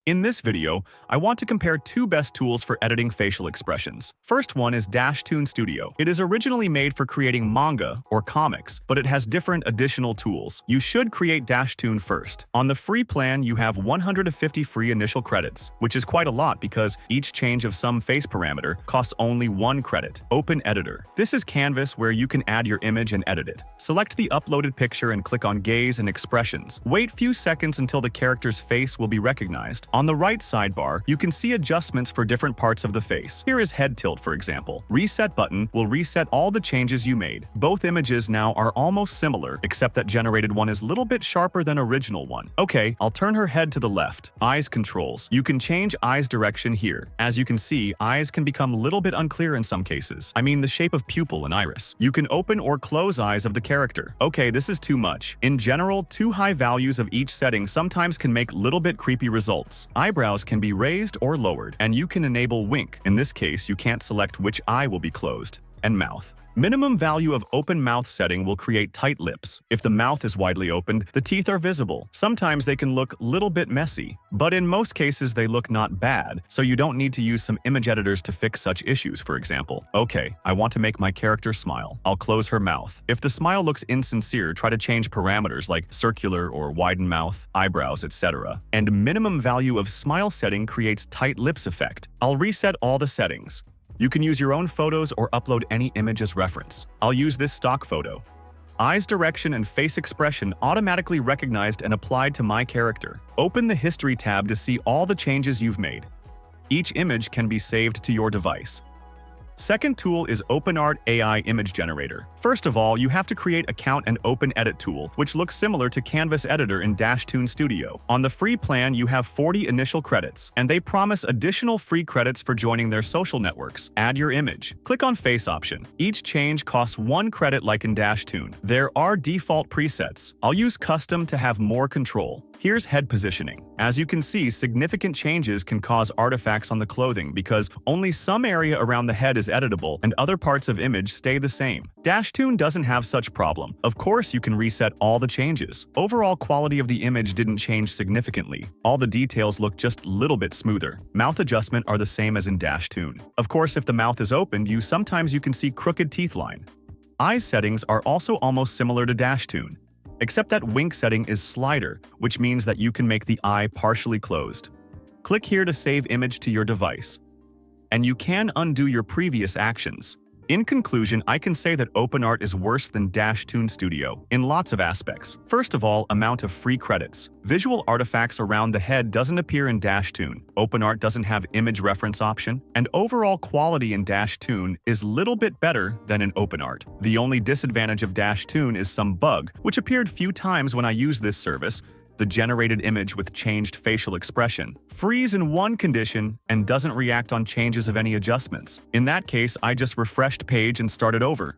In this video, I want to compare two best tools for editing facial expressions. First one is Dashtoon Studio. It is originally made for creating manga or comics, but it has different additional tools. You should create Dashtoon first. On the free plan, you have 150 free initial credits, which is quite a lot because each change of some face parameter costs only 1 credit. Open Editor. This is Canvas where you can add your image and edit it. Select the uploaded picture and click on Gaze and Expressions. Wait few seconds until the character's face will be recognized. On the right sidebar, you can see adjustments for different parts of the face. Here is head tilt, for example. Reset button will reset all the changes you made. Both images now are almost similar, except that generated one is a little bit sharper than original one. Okay, I'll turn her head to the left. Eyes controls. You can change eyes direction here. As you can see, eyes can become a little bit unclear in some cases. I mean the shape of pupil and iris. You can open or close eyes of the character. Okay, this is too much. In general, too high values of each setting sometimes can make little bit creepy results. Eyebrows can be raised or lowered, and you can enable wink. In this case, you can't select which eye will be closed. And mouth. Minimum value of open mouth setting will create tight lips. If the mouth is widely opened, the teeth are visible. Sometimes they can look a little bit messy, but in most cases they look not bad, so you don't need to use some image editors to fix such issues, for example. Okay, I want to make my character smile. I'll close her mouth. If the smile looks insincere, try to change parameters like circular or widen mouth, eyebrows, etc. And minimum value of smile setting creates tight lips effect. I'll reset all the settings. You can use your own photos or upload any image as reference. I'll use this stock photo. Eyes direction and face expression automatically recognized and applied to my character. Open the History tab to see all the changes you've made. Each image can be saved to your device. Second tool is OpenArt AI Image Generator. First of all, you have to create account and open Edit tool, which looks similar to Canvas Editor in Dashtoon Studio. On the free plan, you have 40 initial credits, and they promise additional free credits for joining their social networks. Add your image. Click on Face option. Each change costs 1 credit like in Dashtoon. There are default presets. I'll use Custom to have more control. Here's head positioning. As you can see, significant changes can cause artifacts on the clothing because only some area around the head is editable and other parts of image stay the same. Dashtoon doesn't have such problem. Of course, you can reset all the changes. Overall quality of the image didn't change significantly. All the details look just a little bit smoother. Mouth adjustment are the same as in Dashtoon. Of course, if the mouth is opened, sometimes you can see crooked teeth line. Eyes settings are also almost similar to Dashtoon, except that wink setting is slider, which means that you can make the eye partially closed. Click here to save image to your device. And you can undo your previous actions. In conclusion, I can say that OpenArt is worse than Dashtoon Studio in lots of aspects. First of all, amount of free credits. Visual artifacts around the head doesn't appear in Dashtoon. OpenArt doesn't have image reference option, and overall quality in Dashtoon is little bit better than in OpenArt. The only disadvantage of Dashtoon is some bug, which appeared few times when I used this service. The generated image with changed facial expression freeze in one condition and doesn't react on changes of any adjustments. In that case, I just refreshed page and started over.